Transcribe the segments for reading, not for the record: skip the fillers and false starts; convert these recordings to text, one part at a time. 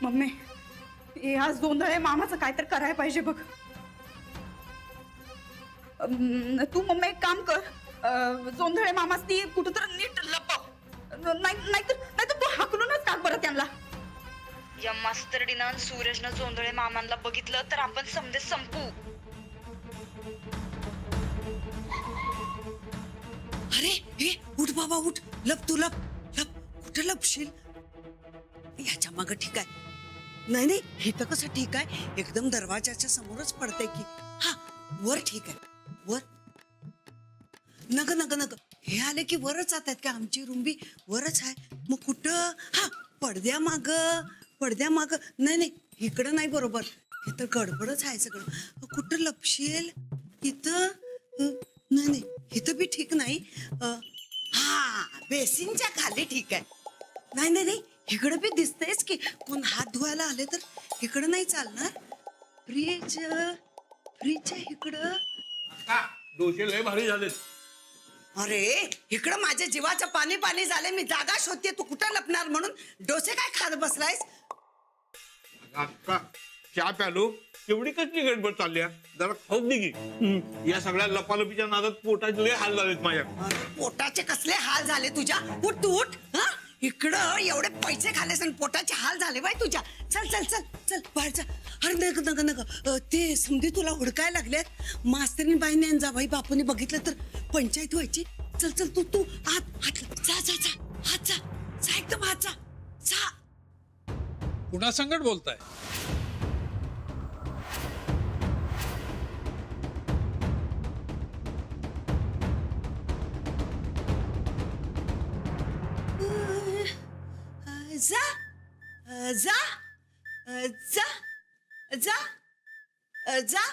Mummy हे आज जोंधळे मामाचं काय तर करायला पाहिजे बघ. तू मम्मी एक काम कर, जोंधळे मामास ती कुठं तर नीट लपव, नाहीतर तू हाकलूनच टाक बरं त्यांना. या मास्तरडीनं सूरजनं जोंधळे मामांना बघितलं तर आपण समजे संपू. अरे हे उठ बाबा उठ, लप तू लप लप. कुठं लपशील? याच्या मागं ठीक आहे. नाही नाही इथं कसं ठीक आहे, एकदम दरवाजाच्या समोरच पडतंय की. हा वर ठीक आहे, वर. नग नग नग हे आले की वरच जातात का? आमची रुंबी वरच आहे. मग कुठं? हा पडद्या माग. नाही नाही इकडं नाही, बरोबर इथं गडबडच आहे सगळं. कुठं लपशील? इथं नाही नाही इथं बी ठीक नाही. हा बेसिनच्या खाली ठीक आहे. नाही नाही नाही इकडं बी दिसतंयच की, कोण हात धुवायला आले तर इकडं नाही चालणार. फ्रीजच्या इकडं. डोसे लय भारी झालेत. अरे इकडं माझ्या जीवाचं पाणी पाणी झाले. मी जागा शोधते, तू कुठं लपणार म्हणून डोसे काय खात बसलायस? अक्का चहा प्यालो, तेवढी कसली गडबड चालली आहे? जरा खाऊन दे की. या सगळ्या लपालपीच्या नादात पोटाचे लय हाल झालेत माझ्या. पोटाचे कसले हाल झाले तुझ्या? उठ तू उठ. हा इकडं एवढे पैसे खाल्लेस आणि पोटाचे हाल झाले बाई तुझ्या. चल चल चल चल बाहेर जा. अरे नग नग नग ते समधी तुला हुडकायला लागल्यात. मास्तरीन बाईने जाबाई बापूने बघितलं तर पंचायत व्हायची. चल चल तू तू आत जा जा जा. हात जा जा, एकदम हात जा जा. पुन्हा संकट बोलताय? जा जा जा जा जा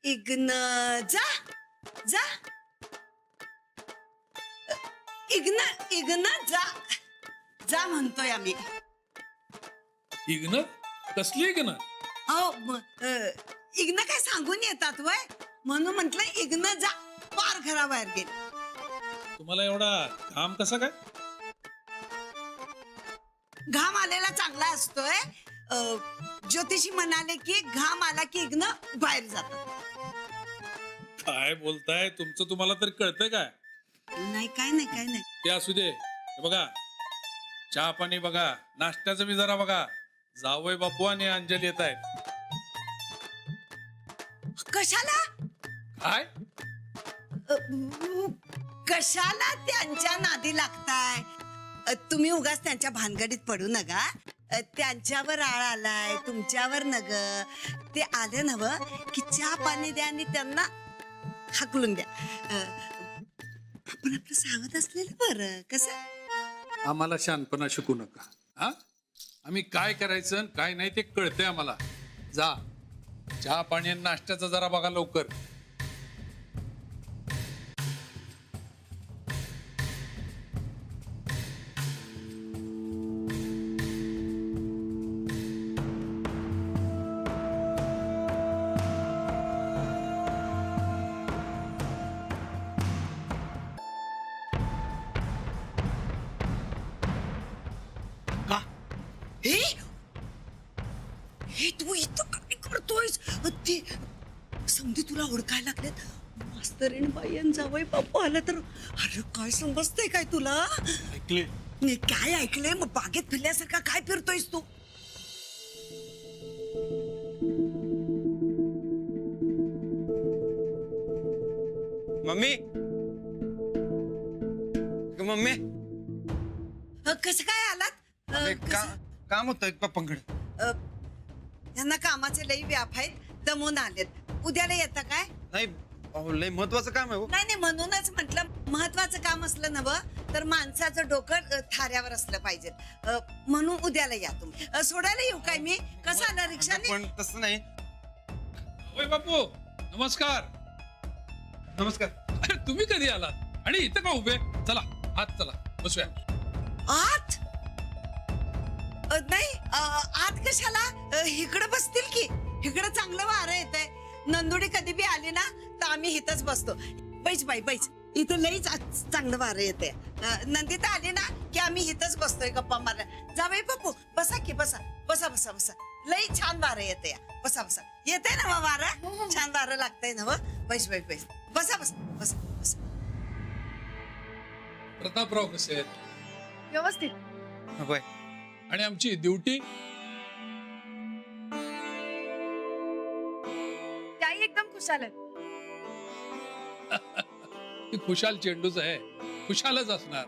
इग्न जा जा इग्न जा जा म्हणतोय आम्ही. इग्न? कसली इग्न? अहो इग्न काय सांगून येतात वय, म्हणून म्हंटल इग्न जा. पार घराबाहेर गेली. तुम्हाला एवढा काम कसं काय? घाम आलेला चांगला असतोय. ज्योतिषी म्हणाले की घाम आला की इग्न बाहेर जातात. काय बोलताय? तुमचं तुम्हाला तरी कळतंय काय? नाही काय नाही काय नाही. ते असू दे. हे बघा, चहा पाणी बघा, नाश्त्याचं बी जरा बघा. जावई बापू आणि अंजली येत आहेत. कशाला? काय? कशाला त्यांच्या नादी लागताय? तुम्ही उगाच त्यांच्या भानगडीत पडू नका. त्यांच्यावर आळ आलाय, तुमच्यावर नग. ते आले नव की चहा पाणी द्या आणि त्यांना हाकलून द्या. आपण आपलं सावध असलेलं बरं. कसं? आम्हाला शहाणपणा शिकू नका. हा, आम्ही काय करायचं आणि काय नाही ते कळतंय आम्हाला. जा, चहा पाणी आणि नाश्त्याचं जरा बघा लवकर. हे तू इथं काय करतोयस? ते समधी तुला ओळखायला लागलेत. मास्तरीण बाई आणि जावई बापू आला तर अरे काय समजतंय काय तुला? ऐकले? नाही काय ऐकलंय? मग बागेत फिरल्यासारखा काय फिरतोयस तू? मम्मी मम्मी कसं काय आलात? काम होतं पप्पांकडे. यांना कामाचे लई व्याप आहेत, दमून आलेत. उद्याला येतं काय? नाही अहो, लय महत्वाचं काम आहे हो. नाही नाही म्हणूनच म्हटलं, महत्वाचं काम असलं नव तर माणसाचं डोकं थाऱ्यावर असलं पाहिजे. म्हणून उद्याला या तुम्ही. सोडायला येऊ काय मी? कसं आला रिक्षाने? पण तसं नाही. ओय बापू नमस्कार. नमस्कार. अरे तुम्ही कधी आलात आणि इथं का उभे? चला आत चला, बसूया. आत? नाही आत कशाला? इकडं बसतील की. इकडं चांगलं वारं येत आहे. नंदुडी कधी बी आली ना तर आम्ही इथंच बसतो. बैस बाई बैस. इथं लईच चांगलं वारं येते नंदिता आली ना की आम्ही इथंच बसतोय गप्पा मारल्या जावई बापू बसा की बसा बसा बसा बसा लई छान वारं येते बसा बसा येते ना वारं छान वारं लागतंय ना बैस बैस बैस बसा बसा बसा बसा प्रतापराव कसे आहेत व्यवस्थित होय आणि आमची ड्युटी त्याही एकदम खुशाल आहेत. ती खुशाल चेंडूच आहे खुशालच असणार.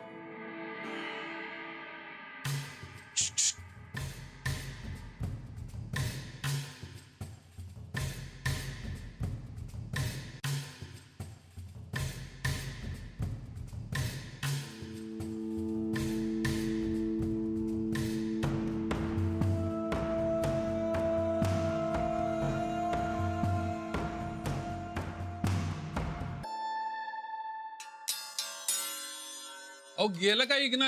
अहो गेलं का इग्न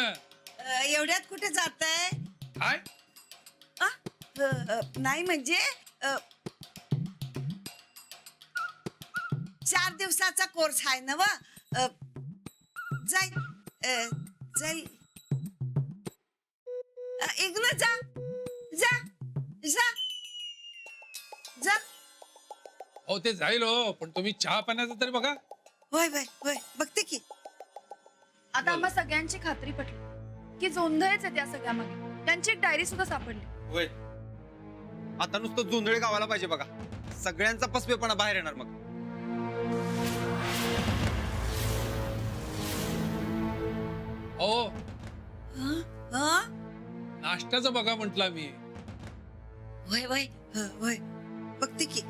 एवढ्यात कुठे जात आहे काय नाही म्हणजे 4 दिवसाचा कोर्स आहे ना जाई जाई इग्न जा जा जा जा अहो ते जाईल हो पण तुम्ही चहा पाण्याचं तरी बघा. होय होय होय बघते की आता आम्हा सगळ्यांची खात्री पटली की जोंधळेच आहेत या सगळ्यामागे. त्यांची एक डायरी सुद्धा सापडली. होय आता नुसतं जोंधळे गावाला पाहिजे बघा सगळ्यांचा पसवेपणा बाहेर येणार मग. अहो हं? नाश्त्याचं बघा म्हटलं मी. होय होय होय बघते की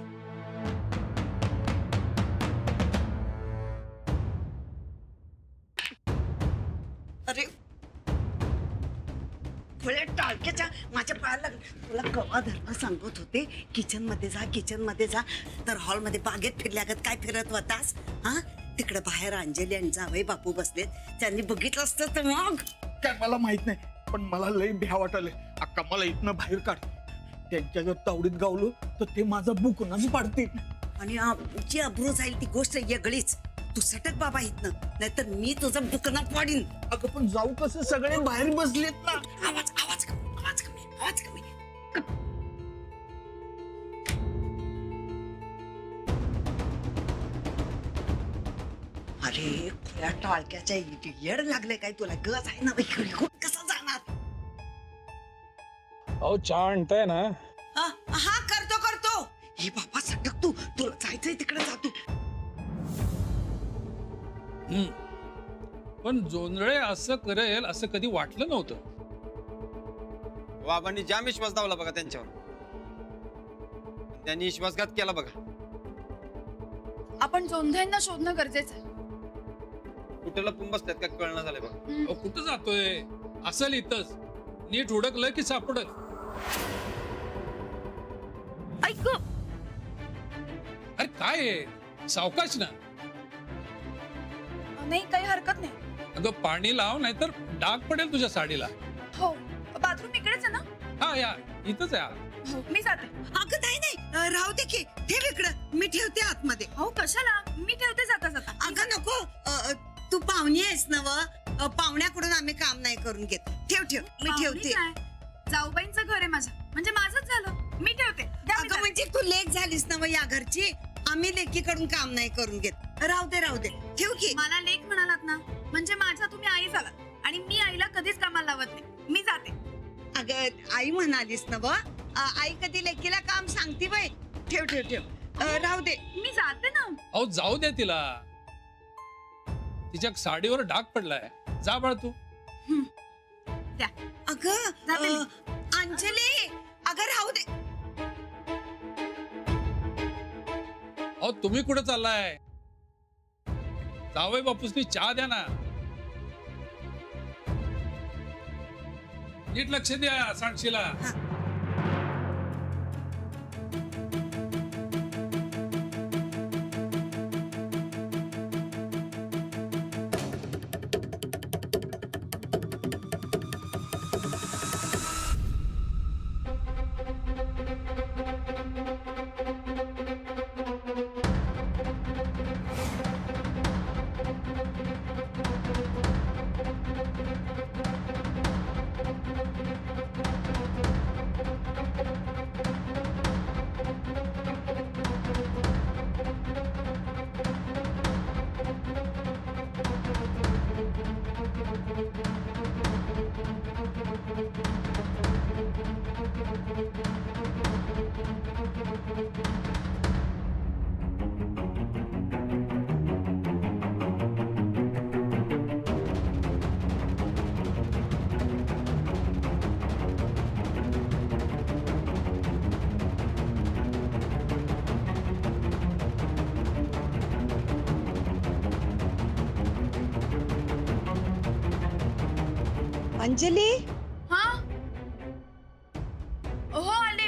अरे खुल्या टाळक्याच्या माझ्या पायाला तुला कवा धर्म सांगत होते किचन मध्ये जा तर हॉल मध्ये बागेत फिरल्यागत काय फिरत होतास हा तिकडे बाहेर अंजली आणि जावई बापू बसलेत त्यांनी बघितलं असतं तर मग काय मला माहित नाही पण मला लय भ्या वाटायले. अक्का मला इथनं बाहेर काढ. त्यांच्या जर तावडीत गावलो तर ते माझा बुकनाच पाडतील आणि जी अब्रू जाईल ती गोष्ट वेगळीच. तू सटक बाबा इथनं नाहीतर मी तुझं बुकना पाडीन. अगं पण जाऊ कसं सगळे बाहेर बसलेत ना. आवाज आवाज कमी आवाज कमी आवाज कमी अरे खुल्या टाळक्याच्या येड लागले काय तुला गज आहे ना कसं जाणार अहो चहा आणताय ना. हा करतो हे बाबा सटक तू तुला जायचंय तिकडे जातो. पण जोंधळे असं करेल असं कधी वाटलं नव्हतं. बाबांनी जाम विश्वास दावला बघा त्यांच्यावर त्यांनी विश्वासघात केला बघा. आपण जोंधळ्यांना शोधणं गरजेचं आहे. कुठे लपून बसल्यात का कळणं झालंय बघा. अहो कुठं जातोय असेल इथंच नीट हुडकलं की सापडत. ऐक अरे काय आहे सावकाश ना. नाही काही हरकत नाही. अगं पाणी लाव नाहीतर डाग पडेल तुझ्या साडीला. हो बाथरूम इकडेच आहे ना. हा या इथंच या. हो मी जाते. अगं नाही राहू दे की ठेव इकडं मी ठेवते आतमध्ये. हो कशाला मी ठेवते जाता जाता. अगं नको तू पाहुणी आहेस ना पाहुण्याकडून आम्ही काम नाही करून घेत. ठेव मी ठेवते. जाऊबाईंचं घर आहे माझं म्हणजे माझंच झालं. मी ठेवते द्या मी अगं म्हणजे तू लेक झालीस ना या घरची आम्ही लेकीकडून काम नाही करून घेत. राहू दे ठेव की. मला लेक म्हणालात ना म्हणजे माझ्या तुम्ही आई झाला आणि मी आईला कधीच कामाला लावत नाही. मी जाते. अगं आई म्हणालीस ना आई कधी लेकीला काम सांगते बाई. ठेव राहू दे. मी जाते ना. अहो जाऊ दे तिला तिच्या साडीवर डाग पडलाय. जा बाळ तू. द्या. अगं जाते मी. अंजली अगं राहू दे. अहो तुम्ही कुठं चाललाय. जावई बापूसनी चहा द्या ना. नीट लक्ष द्या सांडशीला. अंजली हा हो आले.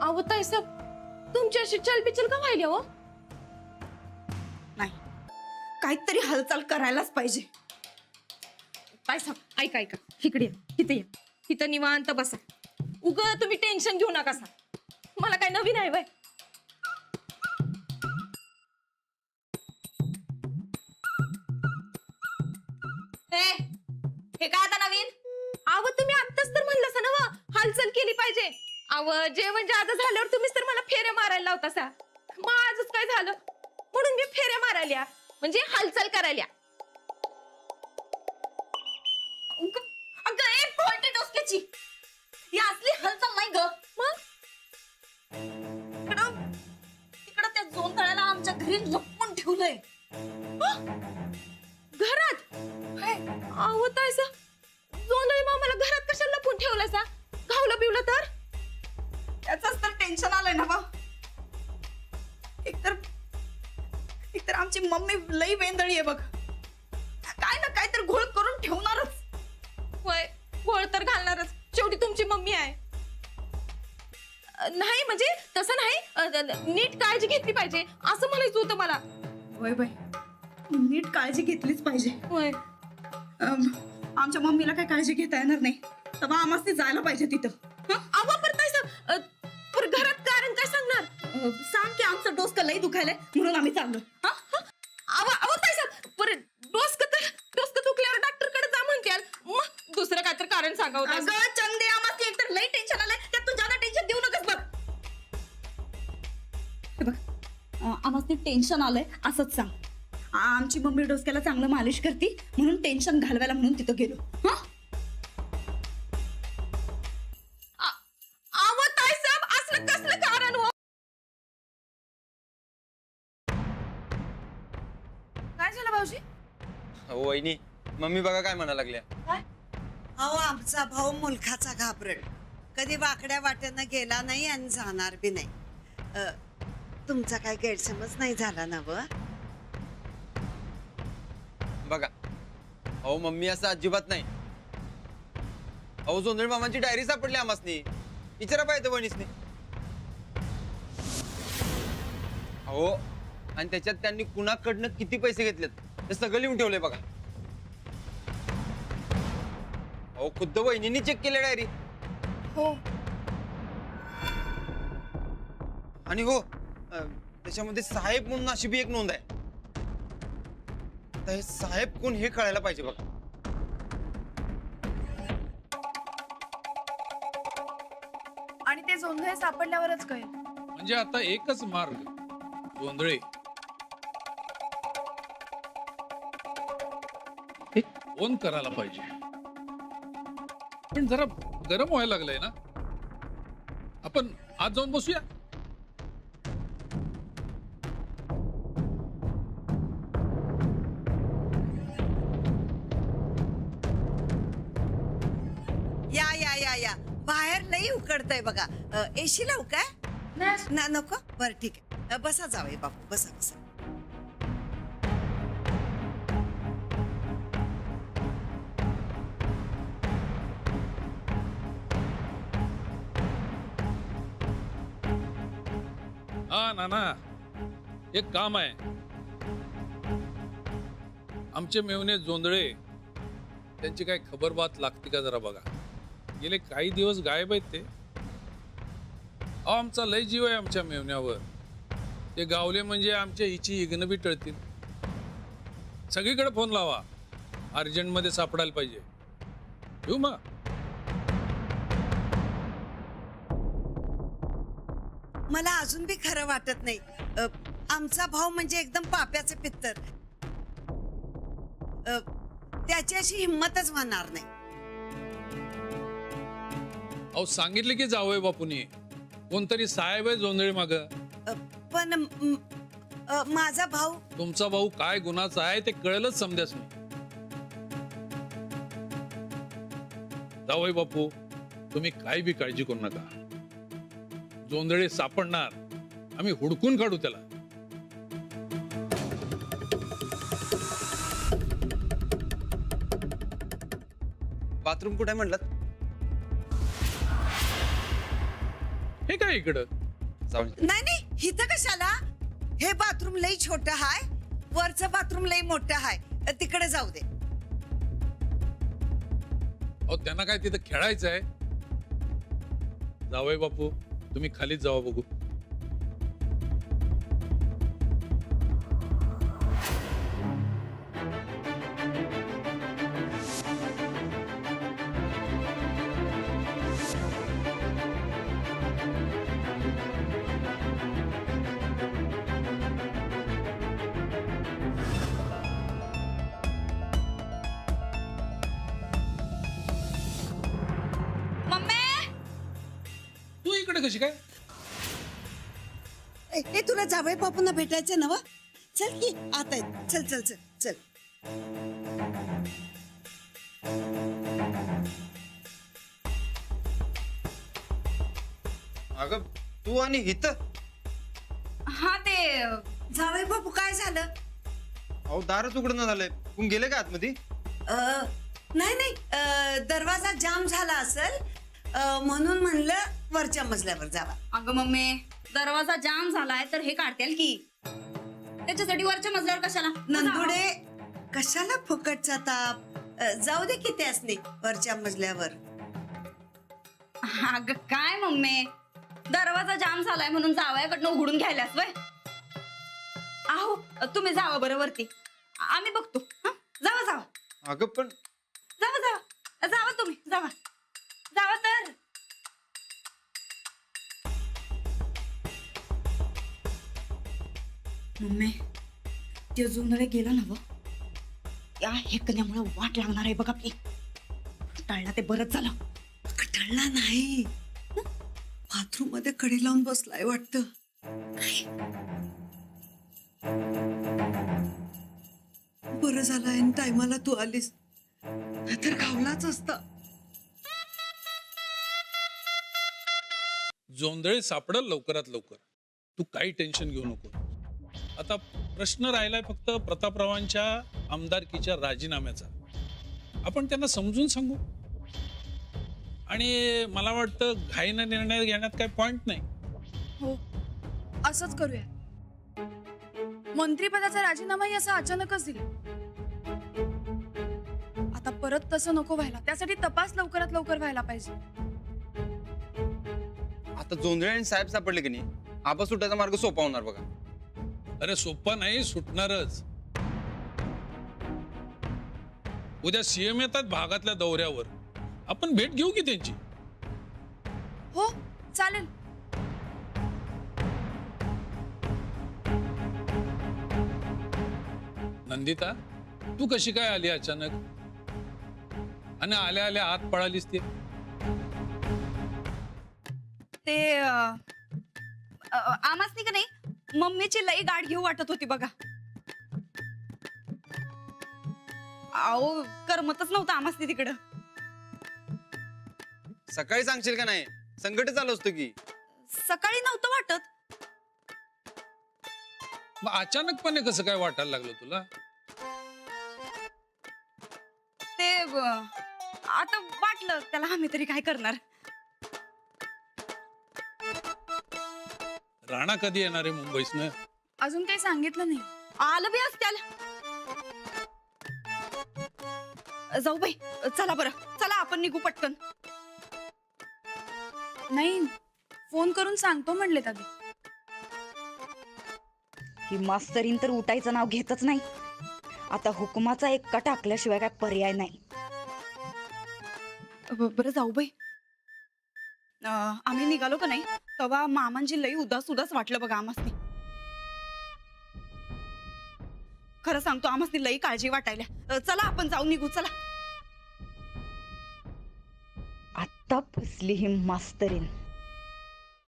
अहो ताई साहेब तुमची अशी चलबिचल का व्हायली हो? नाही, काहीतरी हालचाल करायलाच पाहिजे. ताई साहेब ऐका ऐका इकडे या, इथे या, इथं निवांत बसा. उग तुम्ही टेन्शन घेऊ नका सा. मला काय नवीन आहे वय? हे काय आता नवीन? अहो तुम्ही आत्ताच तर म्हणलं ना व हालचाल केली पाहिजे. अव जेवण जादा झाल्यावर तुम्हीच तर मला फेऱ्या मारायला लावता सा. मग आजच काय झालं म्हणून मी फेऱ्या मारायल्या म्हणजे हालचाल करायल्या. अगं ए पोल्ट्री डोसक्याची, ही असली हालचाल नाही ग. मग तिकडं त्या जोंधळ्याला आमच्या घरी लपवून ठेवलंय. घरात अहो ताई साहेब जोंधळे मामाला घरात कशाला लपून ठेवलं सा? घावलं बिवलं तर? त्याच तर टेन्शन आलंय ना बा. एकतर आमची मम्मी लई वेंदळी आहे बघ. काय ना काय तर घोळ करून ठेवणारच. होय गोळ तर घालणारच, शेवटी तुमची मम्मी आहे. नाही म्हणजे तसं नाही, नीट काळजी घेतली पाहिजे असं म्हणायचं होतं मला. होय बाई, नीट काळजी घेतलीच पाहिजे. होय आमच्या मम्मीला काय काळजी घेता येणार नाही, तेव्हा आम्हाला जायला पाहिजे तिथं. अहो पण ताई साहेब पर घरात कारण काय सांगणार? सांग की आमचं डोसकं लई दुखायलंय म्हणून आम्ही चाललो. अहो ताई साहेब पर डोसकं दुखल्यावर डॉक्टर कडे जा म्हणत्याल, मग दुसरं काय तर कारण सांगावं. ताई साहेब. अगं चंदे, आम्हाला एकतर लई टेन्शन आलंय, त्यात तू जादा टेन्शन देऊ नकस बघ. हे बघ, आम्हाला टेन्शन आलंय असंच सांग. आमची मम्मी डोसक्याला चांगलं मालिश करते म्हणून टेन्शन घालवायला म्हणून तिथं गेलो. अहो ताई साहेब असलं कसलं कारण हो? काय झालं भाऊजी? हो वहिनी, मम्मी बघा काय म्हणा लागल्या. अहो आमचा भाऊ मुलखाचा घाबरट, कधी वाकड्या वाट्यानं गेला नाही आणि जाणार बी नाही. तुमचा काय गैरसमज नाही झाला ना व? बघा अहो मम्मी असं अजिबात नाही. अहो जोंधळे मामांची डायरी सापडली आमासनी, विचारा पाहिजे वहिनीसनी. अहो आणि त्याच्यात त्यांनी कुणाकडनं किती पैसे घेतलेत ते सगळं लिहून ठेवलंय बघा. अहो खुद्द वहिनींनी चेक केले डायरी. हो आणि हो त्याच्यामध्ये साहेब म्हणून अशी बी एक नोंद आहे. आता हे साहेब कोण हे कळायला पाहिजे बघा. आणि ते जोंधळे सापडल्यावरच कळेल. म्हणजे आता एकच मार्ग, जोंधळे एक फोन करायला पाहिजे. पण जरा गरम व्हायला लागलंय ना, आपण आज जाऊन बसूया. या या या या बाहेर लई उकडतंय बघा. एशी लावू काय? ना नको, बर ठीक आहे. बसा जावे बापू, बसा बसा. हा नाना, एक काम आहे. आमचे मेवणे जोंधळे त्यांची काय खबर बात लागते का जरा बघा. गेले काही दिवस गायब आहेत ते. अहो आमचा लय जीव आहे आमच्या मेवण्यावर. ते गावले म्हणजे आमच्या हिची इग्न बी टळतील. सगळीकडे फोन लावा, अर्जंटमध्ये सापडायला पाहिजे. येऊ मग. मला अजून बी खरं वाटत नाही. आमचा भाऊ म्हणजे एकदम पाप्याचे पित्तर. त्याची अशी हिंमतच होणार नाही. अहो सांगितले की जावय बापूनी, कोणतरी साहेब आहे जोंधळे माग. पण माझा भाऊ तुमचा भाऊ काय गुन्हाचा आहे ते कळलंच समजाच नाही. जावई बापू, तुम्ही काही बी काळजी करू नका. जोंधळे सापडणार, आम्ही हुडकून काढू त्याला. बाथरूम कुठे म्हणलं? हे काय इकडं? जाऊन नाही नाही इथं कशाला? हे बाथरूम लई छोट हाय, वरचं बाथरूम लई मोठं हाय, तिकडे जाऊ दे. अहो त्यांना काय तिथं खेळायचं आहे? जावई बापू, तुम्ही खालीच जावा बघू. मम्मी तू इकडे कशी काय? हे तुला जावई बापूंना भेटायचं ना? चल की आता ये. चल चल चल चल. अगं तू आणि हित हा ते जावई बापू काय झालं? अहो दारच उघडणं झालंय. कोण गेले का आतमध्ये? नाही नाही दरवाजा जाम झाला असेल, म्हणून म्हणलं वरच्या मजल्यावर जावा. अगं मम्मी, दरवाजा जाम झालाय तर हे काढतील की, त्याच्यासाठी वरच्या मजल्यावर कशाला? नंदुडे कशाला फुकटचा ताप? जाऊ दे की त्यासनी वरच्या मजल्यावर. अगं काय मम्मी, दरवाजा जाम झालाय म्हणून जावयाकडनं उघडून घ्यायलास वय? आहो तुम्ही जावा बरं वरती, आम्ही बघतो. हं? जावा जावा अगं पण जावा जावा जावा, तुम्ही जावा जावा तर. मम्मी, ते जोंधळे गेला ना व, या हेकण्यामुळे वाट लागणार आहे बघ आपली. टाळला ते बरंच झालं. कटळला नाही, बाथरूम मध्ये कडी लावून बसलाय वाटतं. बरं झालं टायमाला तू आलीस, नाहीतर गावलाच असता. जोंधळे सापडल लवकरात लवकर, तू काही टेन्शन घेऊ नको. आता प्रश्न राहिलाय फक्त प्रतापरावांच्या आमदारकीच्या राजीनाम्याचा. आपण त्यांना समजून सांगू, आणि मला वाटतं घाईनं निर्णय घेण्यात काही पॉइंट नाही. हो, असंच करूया. मंत्रीपदाचा राजीनामाही असा अचानकच दिला. आता परत तसं नको व्हायला, त्यासाठी तपास लवकरात लवकर व्हायला पाहिजे. आता जोंधळे आणि साहेब सापडले की नाही, आबा सुटायचा मार्ग सोपा होणार बघा. अरे सोपा नाही, सुटणारच. उद्या सीएम येतात भागातल्या दौऱ्यावर, आपण भेट घेऊ की त्यांची. हो चालेल. नंदिता, तू कशी काय आली अचानक, आणि आल्या आल्या आत पळालीस? ते आमासनी का नाही मम्मीची लई गाठ घेऊ वाटत होती बघा. अहो करमतच नव्हतं आमासनी तिकडं. सकाळी सांगशील का नाही? संकट चालू असतो की. सकाळी नव्हतं वाटत. मग अचानकपणे कसं काय वाटायला लागलं तुला? ते आता वाटलं त्याला, आम्ही तरी काय करणार. राणा कधी येणार आहे मुंबईसनं? अजून काही सांगितलं नाही. आलं बी असत्याल. जाऊ बाई, चला बरं, चला आपण निघू पटकन. नाही, फोन करून सांगतो म्हणले आधी. ही मास्तरीन तर उठायचं नाव घेतच नाही. आता हुकुमाचा एक कट टाकल्याशिवाय काय पर्याय नाही. बरं जाऊ बाई, आम्ही निघालो का नाही तेव्हा मामांची लई उदास उदास वाटलं बघा आम्हासनी. खरं सांगतो आम्हासनी लई काळजी वाटायला. चला आपण जाऊ निघू, चला. आता फसली ही मास्तरीन.